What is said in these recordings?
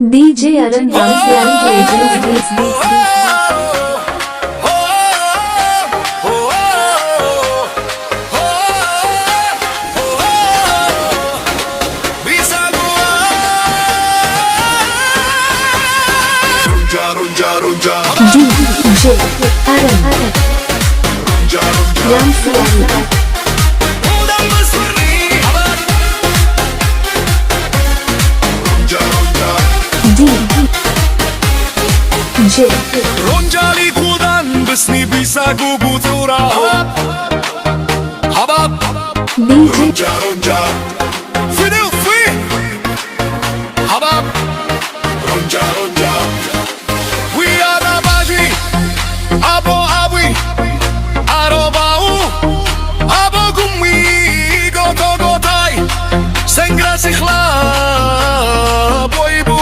DJ Arun Dance DJ Arun Dance DJ Ronjali kudan besni bisa gugutura Habab DJ Ronja Fidel fi Habab Ronja We are the baji Abo abwi Arobau Abo gumwi Goto gotai Sengra sikhla Boy boy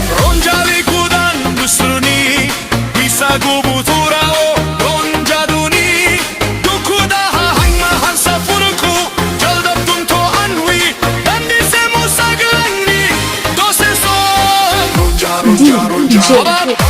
Ronjali kudan busuni bisa gubutura o ronjaduni dukuda hangma hansa furuku jaldab tunto anwi dandi se musagani dose so ronja DJ